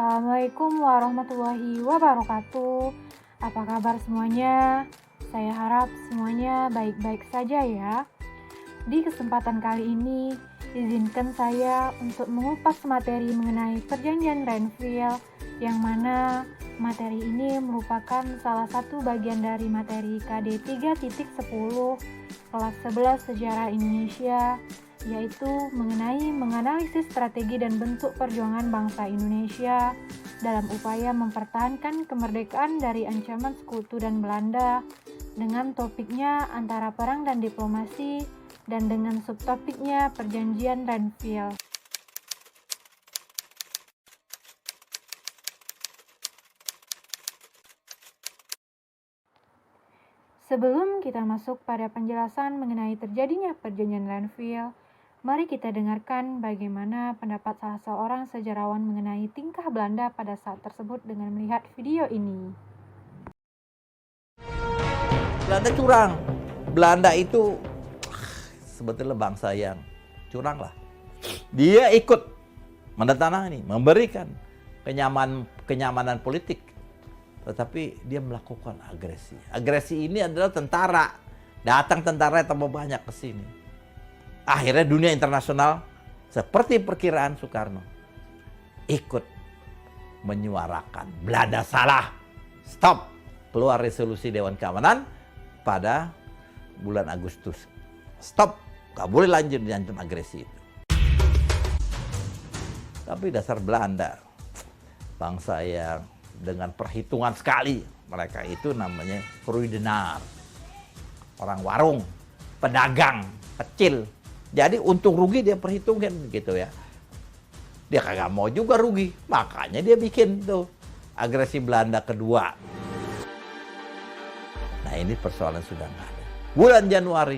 Assalamualaikum warahmatullahi wabarakatuh. Apa kabar semuanya? Saya harap semuanya baik-baik saja ya. Di kesempatan kali ini, izinkan saya untuk mengupas materi mengenai perjanjian Renville, yang mana materi ini merupakan salah satu bagian dari materi KD 3.10 kelas 11 Sejarah Indonesia, yaitu mengenai menganalisis strategi dan bentuk perjuangan bangsa Indonesia dalam upaya mempertahankan kemerdekaan dari ancaman sekutu dan Belanda, dengan topiknya antara perang dan diplomasi, dan dengan subtopiknya perjanjian Renville. Sebelum kita masuk pada penjelasan mengenai terjadinya perjanjian Renville, mari kita dengarkan bagaimana pendapat salah seorang sejarawan mengenai tingkah Belanda pada saat tersebut dengan melihat video ini. Belanda curang. Belanda itu sebetulnya bangsa yang curang lah. Dia ikut menandatangani, memberikan kenyamanan politik, tetapi dia melakukan agresi. Agresi ini adalah tentara. Datang tentara tambah banyak ke sini. Akhirnya dunia internasional, seperti perkiraan Soekarno, ikut menyuarakan Belanda salah. Stop. Keluar resolusi Dewan Keamanan pada bulan Agustus. Stop. Gak boleh lanjut agresi itu. Tapi dasar Belanda, bangsa yang dengan perhitungan sekali. Mereka itu namanya Kruidenaar. Orang warung, pedagang, kecil. Jadi untung rugi dia perhitungkan gitu ya. Dia kagak mau juga rugi. Makanya dia bikin tuh agresi Belanda kedua. Nah ini persoalan sudah nggak ada. Bulan Januari,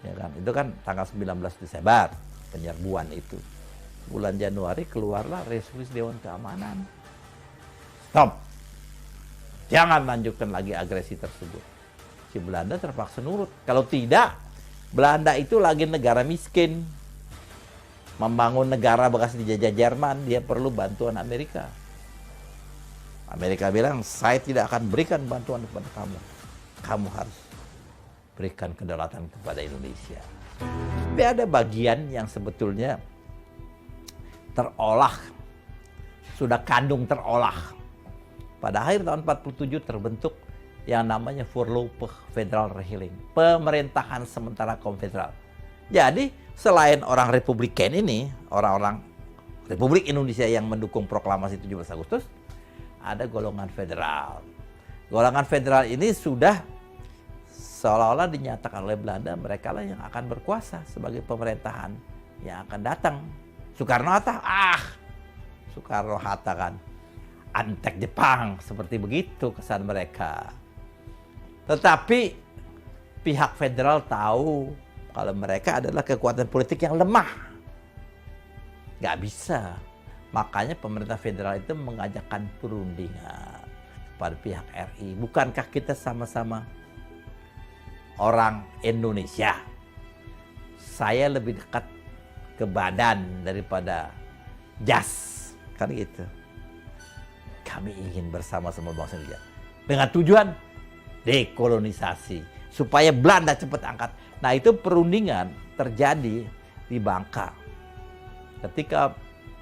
ya kan, itu kan tanggal 19 Desember penyerbuan itu. Bulan Januari keluarlah resolusi Dewan Keamanan. Stop. Jangan lanjutkan lagi agresi tersebut. Si Belanda terpaksa nurut. Kalau tidak, Belanda itu lagi negara miskin. Membangun negara bekas dijajah Jerman, dia perlu bantuan Amerika. Amerika bilang, saya tidak akan berikan bantuan kepada kamu. Kamu harus berikan kedaulatan kepada Indonesia. Tapi ada bagian yang sebetulnya terolah, sudah kandung terolah. Pada akhir tahun 47 terbentuk yang namanya Voorlopig Federal Regering, pemerintahan sementara konfederal. Jadi selain orang Republikan ini, orang-orang Republik Indonesia yang mendukung proklamasi 17 Agustus, ada golongan federal. Golongan federal ini sudah seolah-olah dinyatakan oleh Belanda, mereka lah yang akan berkuasa sebagai pemerintahan yang akan datang. Soekarno-Hatta, Soekarno-Hatta kan antek Jepang, seperti begitu kesan mereka. Tetapi pihak federal tahu kalau mereka adalah kekuatan politik yang lemah. Gak bisa. Makanya pemerintah federal itu mengajakkan perundingan pada pihak RI. Bukankah kita sama-sama orang Indonesia? Saya lebih dekat ke badan daripada jas, kan gitu. Kami ingin bersama-sama bangsa Indonesia dengan tujuan dekolonisasi supaya Belanda cepat angkat. Nah itu perundingan terjadi di Bangka. Ketika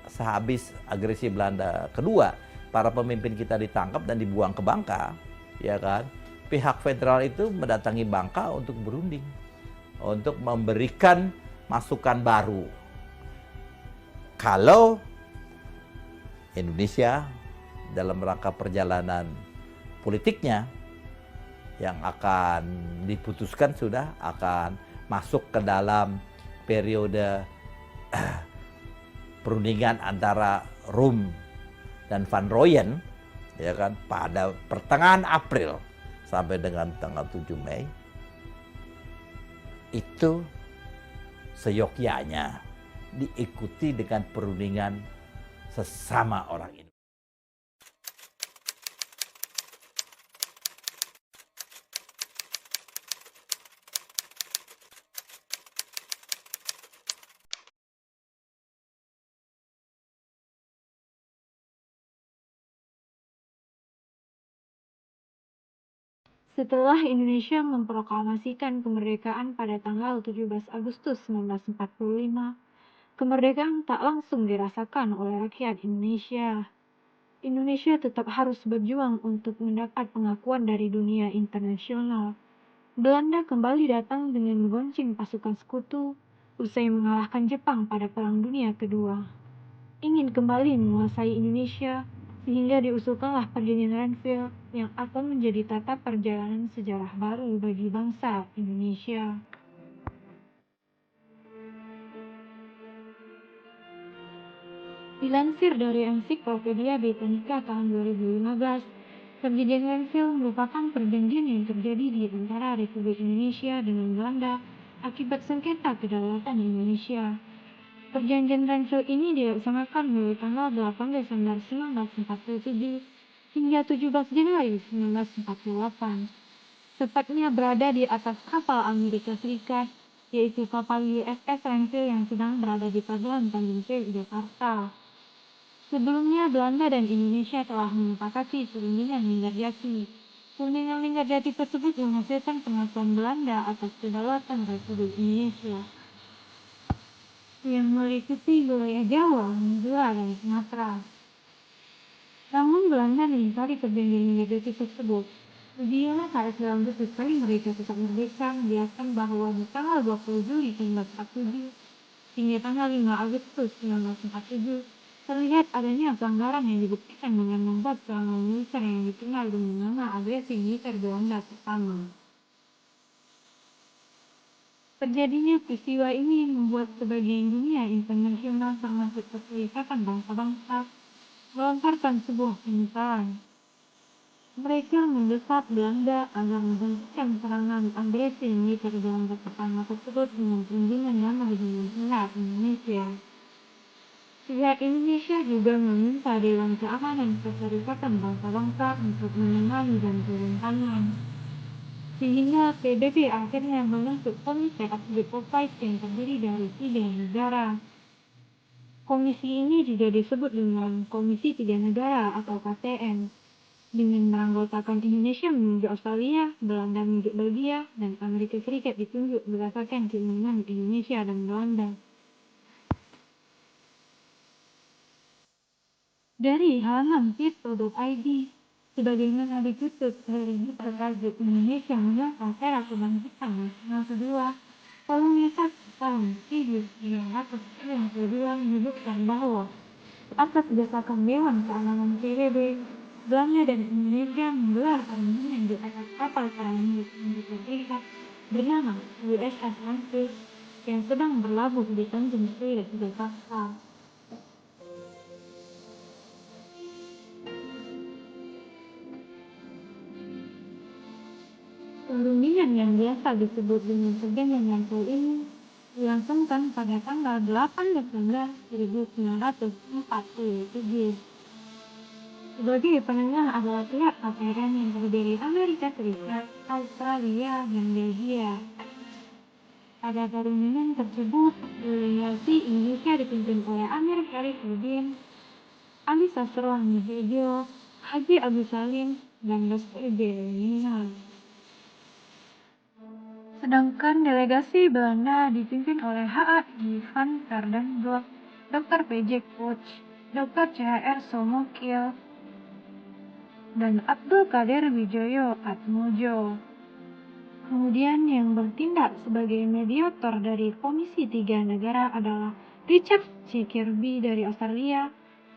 sehabis agresi Belanda kedua, para pemimpin kita ditangkap dan dibuang ke Bangka, ya kan? Pihak federal itu mendatangi Bangka untuk berunding, untuk memberikan masukan baru. Kalau Indonesia dalam rangka perjalanan politiknya yang akan diputuskan sudah akan masuk ke dalam periode perundingan antara Rum dan Van Rooyen, ya kan, pada pertengahan April sampai dengan tanggal 7 Mei, itu seyogyanya diikuti dengan perundingan sesama orang Indonesia. Setelah Indonesia memproklamasikan kemerdekaan pada tanggal 17 Agustus 1945, kemerdekaan tak langsung dirasakan oleh rakyat Indonesia. Indonesia tetap harus berjuang untuk mendapat pengakuan dari dunia internasional. Belanda kembali datang dengan menggonceng pasukan sekutu usai mengalahkan Jepang pada Perang Dunia Kedua. Ingin kembali menguasai Indonesia, sehingga diusulkanlah Perjanjian Renville yang akan menjadi tata perjalanan sejarah baru bagi bangsa Indonesia. Dilansir dari Ensiklopedia Britannica tahun 2015, Perjanjian Renville merupakan perjanjian yang terjadi di antara Republik Indonesia dengan Belanda akibat sengketa kedaulatan Indonesia. Perjanjian Renville ini dilaksanakan mulai tanggal 8 Desember 1947 hingga 17 Januari 1948. Tepatnya berada di atas kapal Amerika Serikat, yaitu kapal USS Renville yang sedang berada di pelabuhan Tanjung Priok, Jakarta. Sebelumnya, Belanda dan Indonesia telah menyepakati perundingan Linggarjati. Perundingan Linggarjati tersebut menghasilkan pengakuan Belanda atas kedaulatan Republik Indonesia yang meliputi wilayah Jawa, Madura, dan Sumatera. Namun Belanda mengingkari perjanjian Linggarjati tersebut. Beginilah KS dalam bentuk paling mereka tetap merdeka menjelaskan bahwa di tanggal 20 Juli 1947 hingga tanggal 5 Agustus 1947 terlihat adanya pelanggaran yang dibuktikan dengan membuat serangan militer yang dikenal dengan nama agresi militer Belanda pertama. Terjadinya peristiwa ini membuat sebagian dunia internasional termasuk Perserikatan Bangsa-Bangsa melontarkan sebuah penyesalan. Mereka mendesak Belanda agar menghentikan serangan agresi militer Belanda pertama tersebut dengan perundingan damai dengan pihak Indonesia. Pihak Indonesia juga meminta Dewan Keamanan Perserikatan Bangsa-Bangsa untuk menangani dan turun tangan. Sehingga PBB akhirnya membentuk Komite Absolute Fight yang terdiri dari 3 negara. Komisi ini juga disebut dengan Komisi 3 Negara atau KTN, dengan beranggotakan Indonesia menunjuk Australia, Belanda menunjuk Belgia, dan Amerika Serikat ditunjuk berdasarkan keinginan Indonesia dan Belanda. Dari halaman tirto.id, sebagaimana dikutip dari Berita Raja Indonesia menyatakan era kebangkitan nasional kedua, kolomnya 1 tahun 1992 menyebutkan bahwa atas desakan Dewan Keamanan PBB, Belanda dan Indonesia menggelar perundingan di atas kapal perang milik Amerika Serikat bernama USS Renville yang sedang berlabuh di Tanjung Priok, Jakarta. Perundingan yang biasa disebut dengan Perjanjian Renville ini dilangsungkan pada tanggal 8 Desember 1947. Sebagai penengah adalah pihak KTN yang terdiri Amerika Serikat, Australia, dan Belgia. Pada perundingan tersebut, delegasi Indonesia dipimpin oleh Amir Syarifuddin, Ali Sastro Hamidijo, Haji Agus Salim, dan Dr. Jelina. Sedangkan delegasi Belanda dipimpin oleh H.A.I. van Verdenborg, Dr. P.J. Koch, Dr. C.H.R. Somokil, dan Abdul Qadir Wijoyo Atmojo. Kemudian yang bertindak sebagai mediator dari Komisi 3 Negara adalah Richard C. Kirby dari Australia,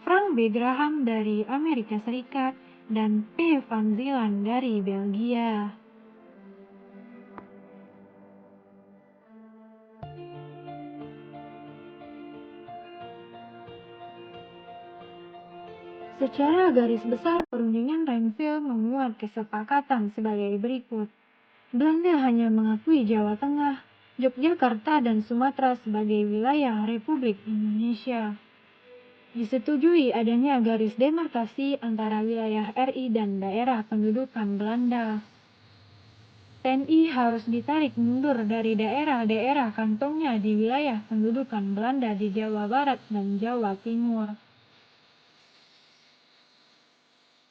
Frank B. Graham dari Amerika Serikat, dan P. Van Zeeland dari Belgia. Secara garis besar, perundingan Renville memuat kesepakatan sebagai berikut. Belanda hanya mengakui Jawa Tengah, Yogyakarta, dan Sumatera sebagai wilayah Republik Indonesia. Disetujui adanya garis demarkasi antara wilayah RI dan daerah pendudukan Belanda. TNI harus ditarik mundur dari daerah-daerah kantongnya di wilayah pendudukan Belanda di Jawa Barat dan Jawa Timur.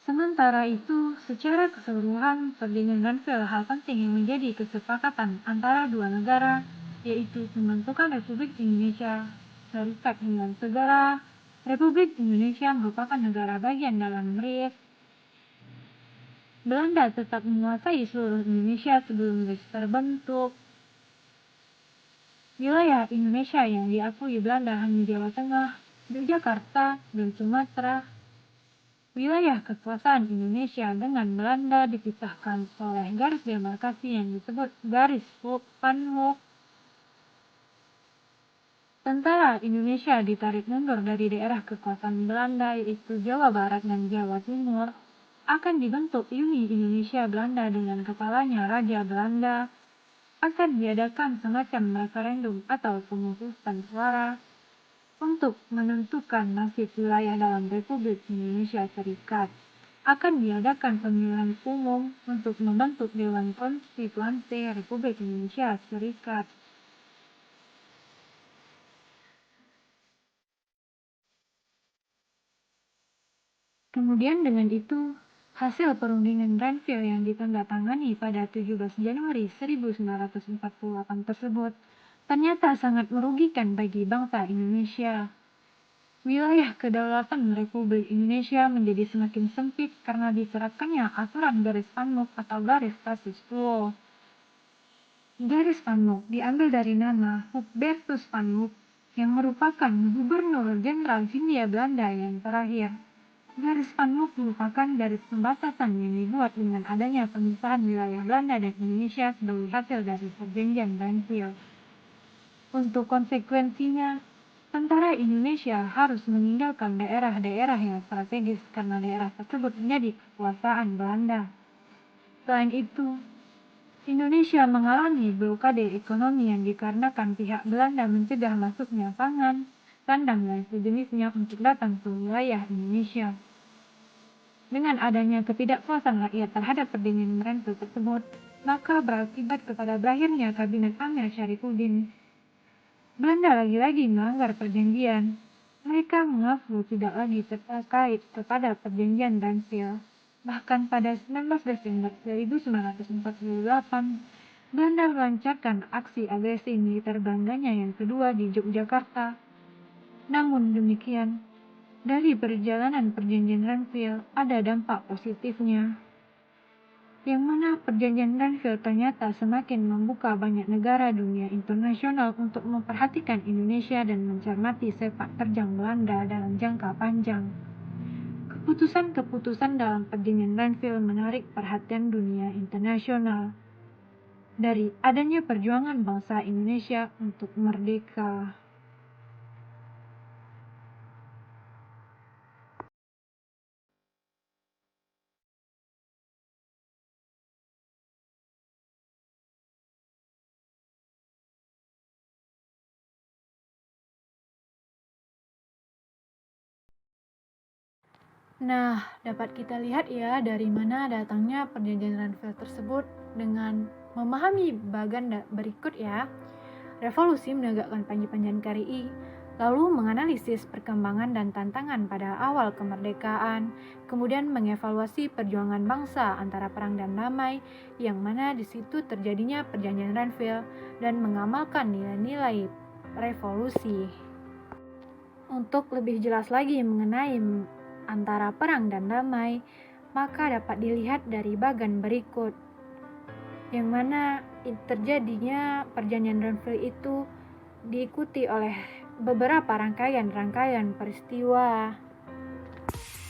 Sementara itu, secara keseluruhan, perjanjian Renville hal penting yang menjadi kesepakatan antara dua negara, yaitu pembentukan Republik Indonesia Serikat dengan segala Republik Indonesia merupakan negara bagian dalam RIK. Belanda tetap menguasai seluruh Indonesia sebelum RIK terbentuk. Wilayah Indonesia yang diakui Belanda hanya Jawa Tengah, Yogyakarta, dan Sumatera. Wilayah kekuasaan Indonesia dengan Belanda dipisahkan oleh garis demarkasi yang disebut garis Van Hoek. Tentara Indonesia ditarik mundur dari daerah kekuasaan Belanda yaitu Jawa Barat dan Jawa Timur. Akan dibentuk Uni Indonesia Belanda dengan kepalanya Raja Belanda. Akan diadakan semacam referendum atau pemungutan suara untuk menentukan nasib wilayah dalam Republik Indonesia Serikat. Akan diadakan pemilihan umum untuk membentuk Dewan Konstitusi Republik Indonesia Serikat. Kemudian dengan itu, hasil perundingan Renville yang ditandatangani pada 17 Januari 1948 tersebut ternyata sangat merugikan bagi bangsa Indonesia. Wilayah kedaulatan Republik Indonesia menjadi semakin sempit karena diterapkannya aturan garis Van Hoek atau garis status quo. Garis Van Hoek diambil dari nama Hubertus Van Hoek yang merupakan Gubernur Jenderal Hindia Belanda yang terakhir. Garis Van Hoek merupakan garis pembatasan yang dibuat dengan adanya pemisahan wilayah Belanda dan Indonesia sebagai hasil dari perjanjian Renville. Untuk konsekuensinya, tentara Indonesia harus meninggalkan daerah-daerah yang strategis karena daerah tersebut menjadi kekuasaan Belanda. Selain itu, Indonesia mengalami blokade ekonomi yang dikarenakan pihak Belanda mencegah masuknya pangan, sandang, dan sejenisnya untuk datang ke wilayah Indonesia. Dengan adanya ketidakpuasan rakyat terhadap perjanjian Renville tersebut, maka berakibat kepada berakhirnya kabinet Amir Syarifuddin. Belanda lagi-lagi melanggar perjanjian. Mereka mengaku tidak lagi terkait kepada perjanjian Renville. Bahkan pada 19 Desember 1948, Belanda melancarkan aksi agresi militer Belandanya yang kedua di Yogyakarta. Namun demikian, dari perjalanan perjanjian Renville ada dampak positifnya, yang mana perjanjian Renville ternyata semakin membuka banyak negara dunia internasional untuk memperhatikan Indonesia dan mencermati sepak terjang Belanda dalam jangka panjang. Keputusan-keputusan dalam perjanjian Renville menarik perhatian dunia internasional dari adanya perjuangan bangsa Indonesia untuk merdeka. Nah, dapat kita lihat ya dari mana datangnya perjanjian Renville tersebut dengan memahami bagan berikut ya. Revolusi menegakkan Panji Panjankari, lalu menganalisis perkembangan dan tantangan pada awal kemerdekaan, kemudian mengevaluasi perjuangan bangsa antara perang dan damai, yang mana di situ terjadinya perjanjian Renville dan mengamalkan nilai-nilai revolusi. Untuk lebih jelas lagi mengenai antara perang dan damai, maka dapat dilihat dari bagan berikut, yang mana terjadinya perjanjian Renville itu diikuti oleh beberapa rangkaian peristiwa.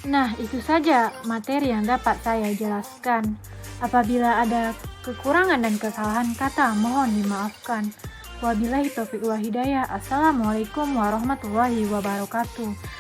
Nah, itu saja materi yang dapat saya jelaskan. Apabila ada kekurangan dan kesalahan kata, mohon dimaafkan. Wabillahi taufiq wal hidayah. Assalamualaikum warahmatullahi wabarakatuh.